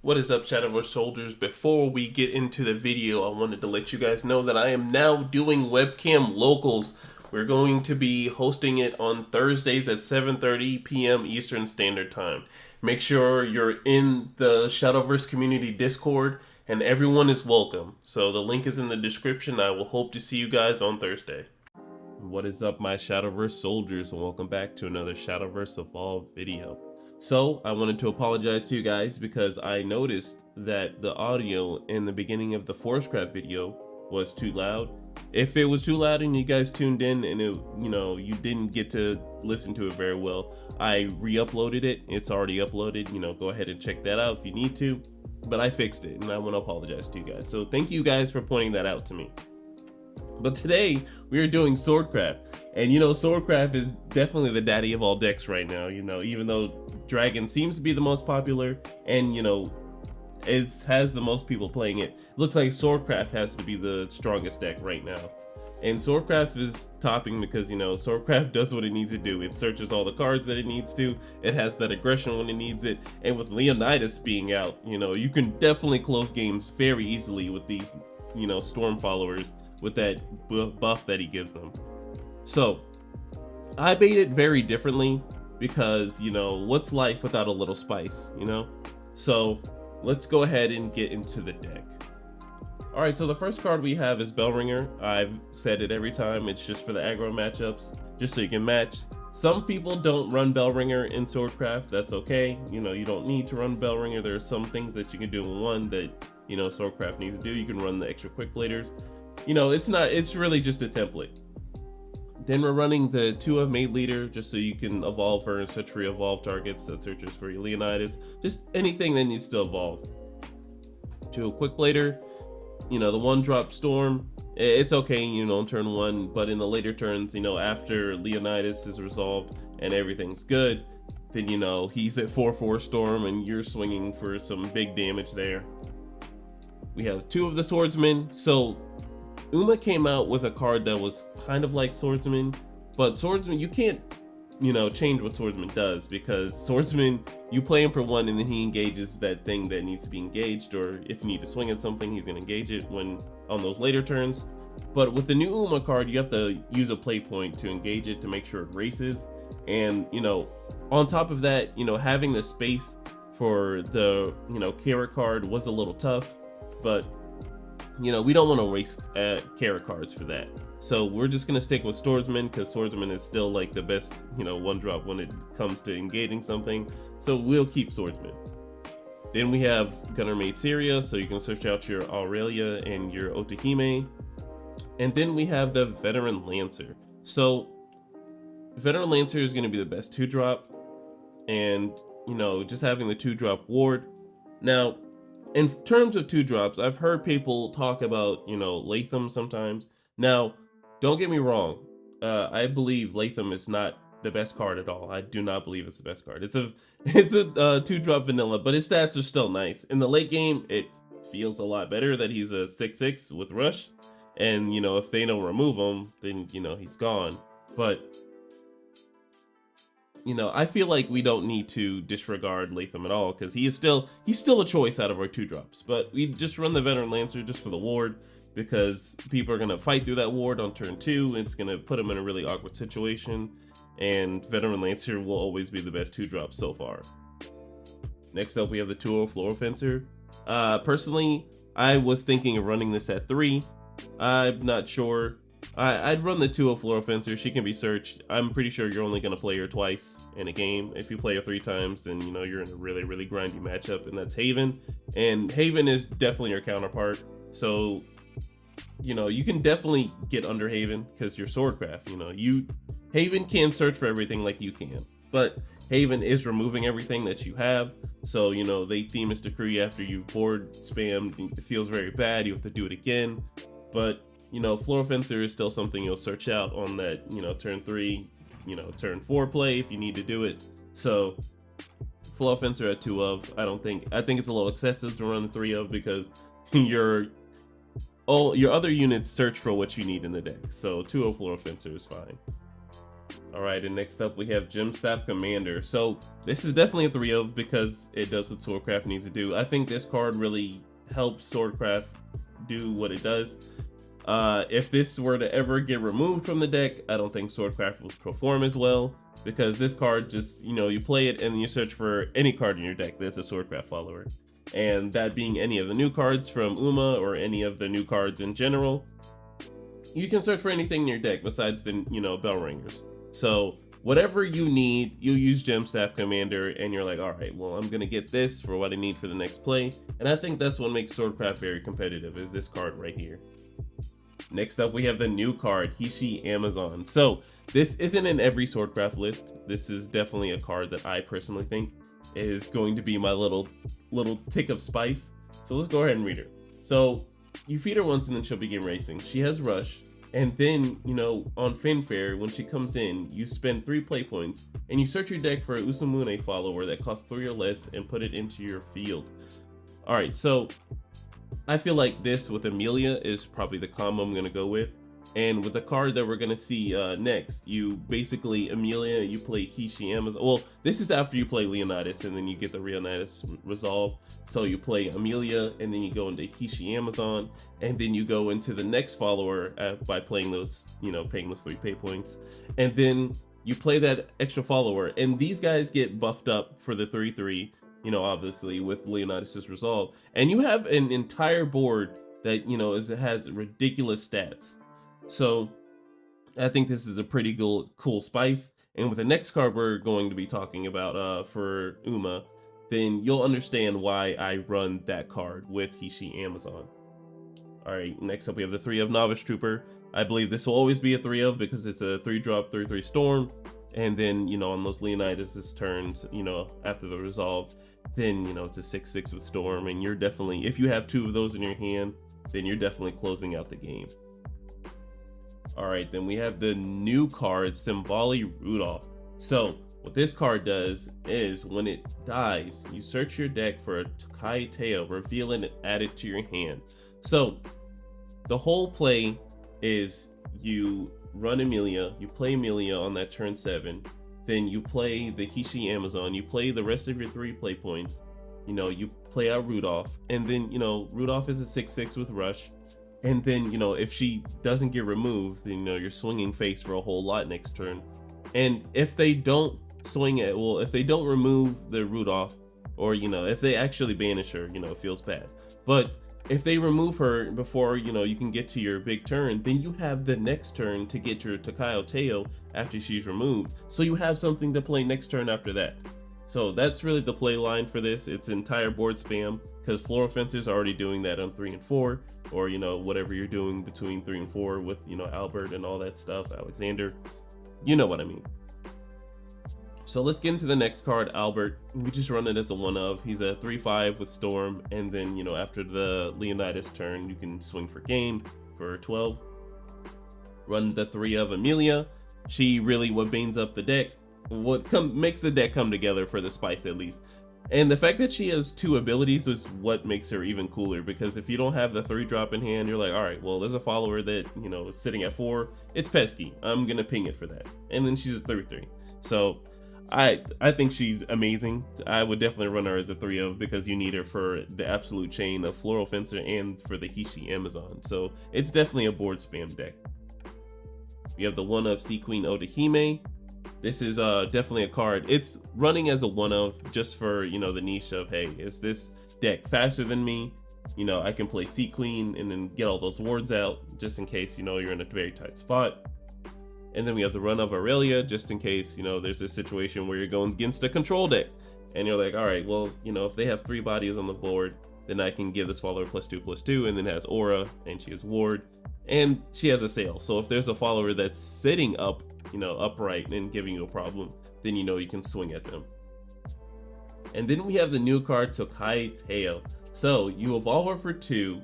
What is up, Shadowverse soldiers? Before we get into the video, I wanted to let you guys know that I am now doing webcam locals. We're going to be hosting it on Thursdays at 7:30 p.m. Eastern Standard Time. Make sure you're in the Shadowverse community Discord, and everyone is welcome. So the link is in the description. I will hope to see you guys on Thursday. What is up, my Shadowverse soldiers, and welcome back to another Shadowverse Evolved video. So, I wanted to apologize to you guys because I noticed that the audio in the beginning of the Swordcraft video was too loud. If it was too loud and you guys tuned in and you didn't get to listen to it very well, I re-uploaded it. It's already uploaded. Go ahead and check that out if you need to. But I fixed it, and I want to apologize to you guys. So, thank you guys for pointing that out to me. But today we are doing Swordcraft, and Swordcraft is definitely the daddy of all decks right now. Even though Dragon seems to be the most popular and has the most people playing it, looks like Swordcraft has to be the strongest deck right now. And Swordcraft is topping because Swordcraft does what it needs to do. It searches all the cards that it needs to. It has that aggression when it needs it. And with Leonidas being out, you can definitely close games very easily with these Storm followers, with that buff that he gives them. So I made it very differently because what's life without a little spice? So let's go ahead and get into the deck. All right, so the first card we have is Bellringer. I've said it every time, it's just for the aggro matchups, just so you can match. Some people don't run Bellringer in Swordcraft. That's okay. You don't need to run Bellringer. There are some things that you can do in one that Swordcraft needs to do. You can run the extra quick bladers. It's really just a template. Then we're running the 2 of Maid Leader, just so you can evolve her and search for your evolve targets that searches for your Leonidas. Just anything that needs to evolve. 2 of Quick Blader, the 1-drop Storm. It's okay, on turn 1, but in the later turns, after Leonidas is resolved and everything's good, then he's at 4/4 Storm and you're swinging for some big damage there. We have 2 of the Swordsman. So Uma came out with a card that was kind of like Swordsman, but Swordsman, you can't, change what Swordsman does, because Swordsman, you play him for 1 and then he engages that thing that needs to be engaged, or if you need to swing at something, he's gonna engage it on those later turns. But with the new Uma card, you have to use a play point to engage it to make sure it races. And, on top of that, having the space for the, carrot card was a little tough, but we don't want to waste carrot cards for that. So we're just going to stick with Swordsman, because Swordsman is still like the best, 1-drop when it comes to engaging something. So we'll keep Swordsman. Then we have Gunner Maid Syria, so you can search out your Aurelia and your Otahime. And then we have the Veteran Lancer. So Veteran Lancer is going to be the best 2-drop, and just having the 2-drop ward. Now, in terms of 2-drops, I've heard people talk about, Latham sometimes. Now, don't get me wrong. I believe Latham is not the best card at all. I do not believe it's the best card. It's a 2-drop vanilla, but his stats are still nice. In the late game, it feels a lot better that he's a 6/6 with Rush. And, if they don't remove him, then, he's gone. But I feel like we don't need to disregard Latham at all, because he's still a choice out of our 2-drops. But we just run the Veteran Lancer just for the ward, because people are going to fight through that ward on turn 2. It's going to put them in a really awkward situation, and Veteran Lancer will always be the best 2-drop so far. Next up, we have the 2 Floor Fencer. Personally, I was thinking of running this at 3. I'm not sure. I'd run the 2 Floor Fencer. She can be searched. I'm pretty sure you're only going to play her twice in a game. If you play her 3 times, then you're in a really, really grindy matchup, and that's Haven. And Haven is definitely your counterpart. So, you can definitely get under Haven because you're Swordcraft. Haven can search for everything like you can, but Haven is removing everything that you have. So, they Themis Decree after you've board spammed. It feels very bad. You have to do it again. But Floor Fencer is still something you'll search out on that, turn 3, turn 4 play if you need to do it. So Floor Fencer at 2 of, I think it's a little excessive to run 3 of, because your other units search for what you need in the deck. So 2 of Floor Fencer is fine. All right, and next up we have Gem Staff Commander. So this is definitely a 3-of because it does what Swordcraft needs to do. I think this card really helps Swordcraft do what it does. If this were to ever get removed from the deck, I don't think Swordcraft will perform as well, because this card just, you play it and you search for any card in your deck that's a Swordcraft follower. And that being any of the new cards from Uma or any of the new cards in general, you can search for anything in your deck besides the, bell ringers. So whatever you need, you use Gem Staff Commander and you're like, all right, well, I'm gonna get this for what I need for the next play. And I think that's what makes Swordcraft very competitive, is this card right here. Next up, we have the new card, Hishi Amazon. So this isn't in every Swordcraft list. This is definitely a card that I personally think is going to be my little tick of spice. So let's go ahead and read her. So you feed her once and then she'll begin racing. She has Rush. And then, on Fanfare, when she comes in, you spend 3 play points and you search your deck for a Usamune follower that costs 3 or less and put it into your field. All right, so I feel like this with Amelia is probably the combo I'm going to go with. And with the card that we're going to see next, you basically, Amelia, you play Hishi Amazon. Well, this is after you play Leonidas and then you get the Leonidas resolve. So you play Amelia and then you go into Hishi Amazon and then you go into the next follower by playing those, paying those 3 pay points. And then you play that extra follower and these guys get buffed up for the 3/3, obviously with Leonidas's resolve. And you have an entire board that, has ridiculous stats. So I think this is a pretty cool spice. And with the next card we're going to be talking about for Uma, then you'll understand why I run that card with Hishi Amazon. All right, next up we have the 3-of Novice Trooper. I believe this will always be a 3-of because it's a 3-drop 3/3 storm. And then, on those Leonidas' turns, after the resolve, then, it's a 6/6 with storm. And you're definitely, if you have 2 of those in your hand, then you're definitely closing out the game. All right, then we have the new card, Symboli Rudolph. So what this card does is when it dies, you search your deck for a Takai Teo, reveal it and add it to your hand. So the whole play is you run Amelia, you play Amelia on that turn 7, then you play the Hishi Amazon, you play the rest of your 3 play points, you play out Rudolph, and then, Rudolph is a 6/6 with Rush. And then, if she doesn't get removed, then, you're swinging face for a whole lot next turn. And if they don't swing it, well, if they don't remove the Rudolph, or, if they actually banish her, it feels bad. But if they remove her before, you can get to your big turn, then you have the next turn to get your Takayo Teo after she's removed. So you have something to play next turn after that. So that's really the play line for this. It's entire board spam, because Floral Fencer's already doing that on 3 and 4, or whatever you're doing between 3 and 4 with Albert and all that stuff, Alexander, you know what I mean. So let's get into the next card, Albert. We just run it as a 1-of. He's a 3/5 with Storm, and then after the Leonidas turn, you can swing for game for 12. Run the 3-of Amelia. She really what banes up the deck. Makes the deck come together for the spice at least. And the fact that she has 2 abilities is what makes her even cooler, because if you don't have the 3-drop in hand, you're like, all right, well, there's a follower that, is sitting at 4. It's pesky. I'm going to ping it for that. And then she's a 3/3. So I think she's amazing. I would definitely run her as a 3-of because you need her for the absolute chain of Floral Fencer and for the Hishi Amazon. So it's definitely a board spam deck. We have the 1-of Sea Queen Odahime. This is definitely a card. It's running as a 1-of just for, the niche of, hey, is this deck faster than me? I can play Sea Queen and then get all those wards out just in case, you're in a very tight spot. And then we have the run of Aurelia just in case, there's a situation where you're going against a control deck. And you're like, all right, well, if they have 3 bodies on the board, then I can give this follower +2/+2, and then has Aura, and she has Ward, and she has a sail. So if there's a follower that's sitting up, upright and giving you a problem, then you can swing at them. And then we have the new card Tokai Teo. So you evolve her for 2,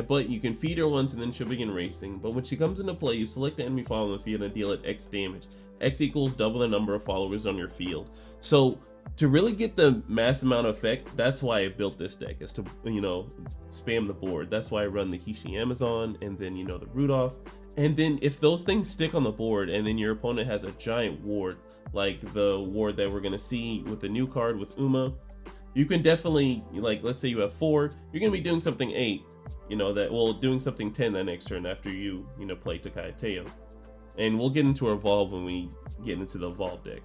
but you can feed her once and then she'll begin racing. But when she comes into play, you select the enemy follower on the field and deal it X damage. X equals double the number of followers on your field. So to really get the mass amount of effect, that's why I built this deck, is to spam the board. That's why I run the Hishi Amazon and then the Rudolph. And then if those things stick on the board and then your opponent has a giant ward, like the ward that we're going to see with the new card with Uma, you can definitely, like, let's say you have 4, you're going to be doing something 8, doing something 10 that next turn after you play Takai Teo. And we'll get into Evolve when we get into the Evolve deck.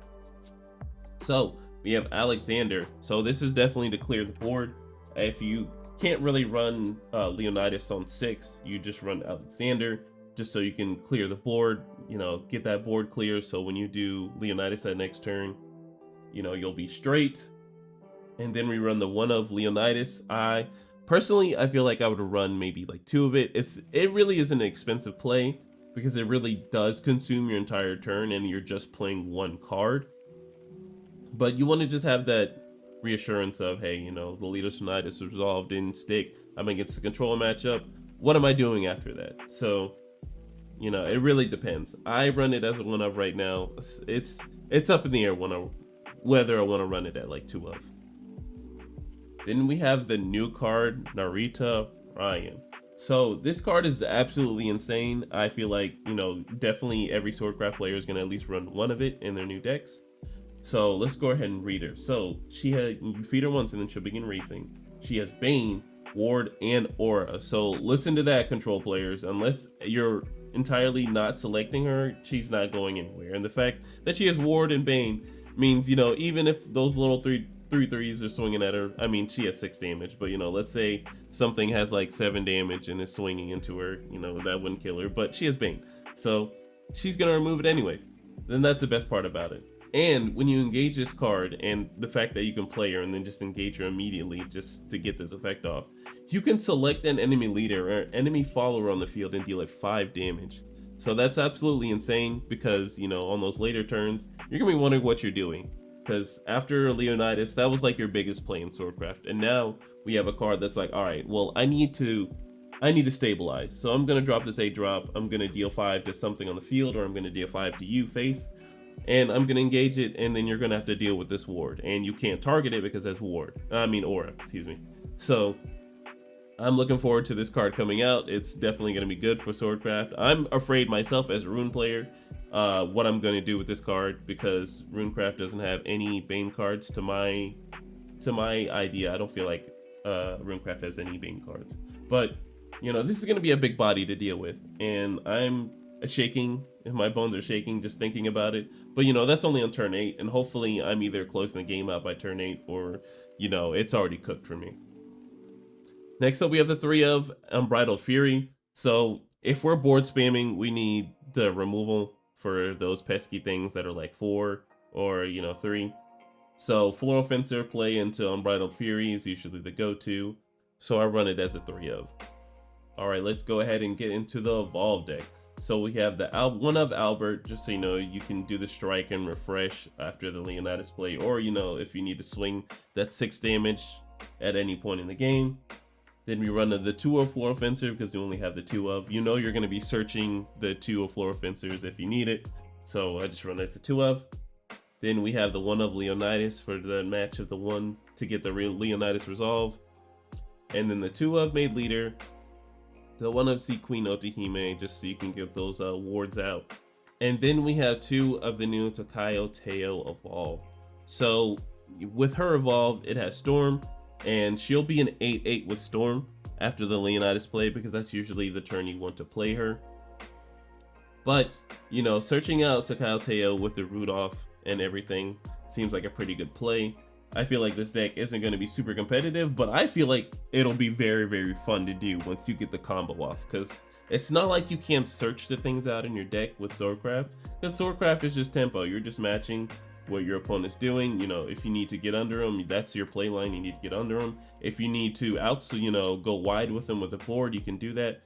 So we have Alexander. So this is definitely to clear the board. If you can't really run Leonidas on 6, you just run Alexander, just so you can clear the board, get that board clear. So when you do Leonidas that next turn, you'll be straight. And then we run the one of Leonidas. I feel like I would run maybe like 2 of it. It really is an expensive play because it really does consume your entire turn and you're just playing 1 card. But you want to just have that reassurance of, hey, the Leonidas is resolved, didn't stick. I'm against the control matchup. What am I doing after that? So, it really depends. I run it as a 1 of right now. It's up in the air whether I want to run it at like 2 of. Then we have the new card, Narita Ryan. So this card is absolutely insane. I feel like, definitely every Swordcraft player is going to at least run 1 of it in their new decks. So let's go ahead and read her. So you feed her once and then she'll begin racing. She has Bane, Ward, and Aura. So listen to that, control players. Unless you're entirely not selecting her, she's not going anywhere. And the fact that she has Ward and Bane means, even if those little 3/3s are swinging at her, I mean, she has 6 damage, but let's say something has like 7 damage and is swinging into her, that wouldn't kill her, but she has Bane, so she's gonna remove it anyways. Then that's the best part about it. And when you engage this card, and the fact that you can play her and then just engage her immediately just to get this effect off, you can select an enemy leader or enemy follower on the field and deal like 5 damage. So that's absolutely insane because, on those later turns, you're gonna be wondering what you're doing. Because after Leonidas, that was like your biggest play in Swordcraft. And now we have a card that's like, all right, well, I need to stabilize. So I'm going to drop this 8-drop. I'm going to deal 5 to something on the field, or I'm going to deal 5 to you face. And I'm going to engage it, and then you're going to have to deal with this ward. And you can't target it because that's Aura, excuse me. So I'm looking forward to this card coming out. It's definitely going to be good for Swordcraft. I'm afraid myself as a Rune player what I'm going to do with this card, because Runecraft doesn't have any Bane cards to my idea. I don't feel like Runecraft has any Bane cards. But, this is going to be a big body to deal with. And I'm shaking, and my bones are shaking just thinking about it. But, that's only on turn 8. And hopefully I'm either closing the game out by turn 8 or, it's already cooked for me. Next up, we have the 3 of Unbridled Fury. So if we're board spamming, we need the removal for those pesky things that are like 4 or 3. So Floral Fencer play into Unbridled Fury is usually the go-to. So I run it as a 3 of. All right, let's go ahead and get into the Evolve deck. So we have the one of Albert, just so you can do the strike and refresh after the Leonidas play, or if you need to swing that 6 damage at any point in the game. Then we run the 2 of Floral Fencer because we only have the 2 of. You're going to be searching the 2 of Floral Fencers if you need it. So I just run it as a 2 of. Then we have the 1 of Leonidas for the match of the 1 to get the real Leonidas resolve. And then the 2 of Made Leader. The 1 of Sea Queen Otahime, just so you can get those wards out. And then we have 2 of the new Takayo Teo Evolve. So with her Evolve, it has Storm. And she'll be an 8/8 with Storm after the Leonidas play, because that's usually the turn you want to play her. But, searching out Takayo Teo with the Rudolph and everything seems like a pretty good play. I feel like this deck isn't going to be super competitive, but I feel like it'll be very, very fun to do once you get the combo off, because it's not like you can't search the things out in your deck with Swordcraft, because Swordcraft is just tempo. You're just matching what your opponent's doing. If you need to get under them, that's your play line. You need to get under them. If you need to go wide with them with the board, you can do that.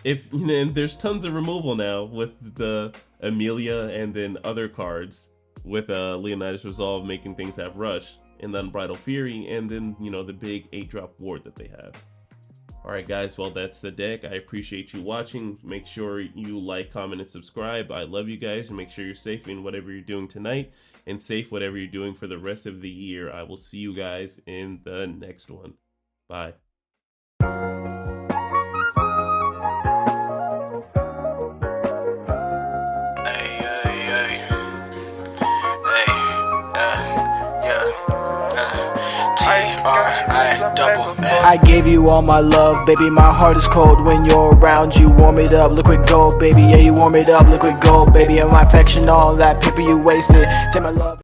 And there's tons of removal now with the Amelia and then other cards with Leonidas Resolve making things have rush, and then Unbridled Fury, and then the big 8-drop ward that they have. Alright guys, well that's the deck. I appreciate you watching. Make sure you like, comment, and subscribe. I love you guys, and make sure you're safe in whatever you're doing tonight, and safe whatever you're doing for the rest of the year. I will see you guys in the next one. Bye. I gave you all my love, baby, my heart is cold when you're around. You warm it up, liquid gold, baby, yeah, you warm it up, liquid gold, baby, and my affection, all that paper you wasted. Take my love.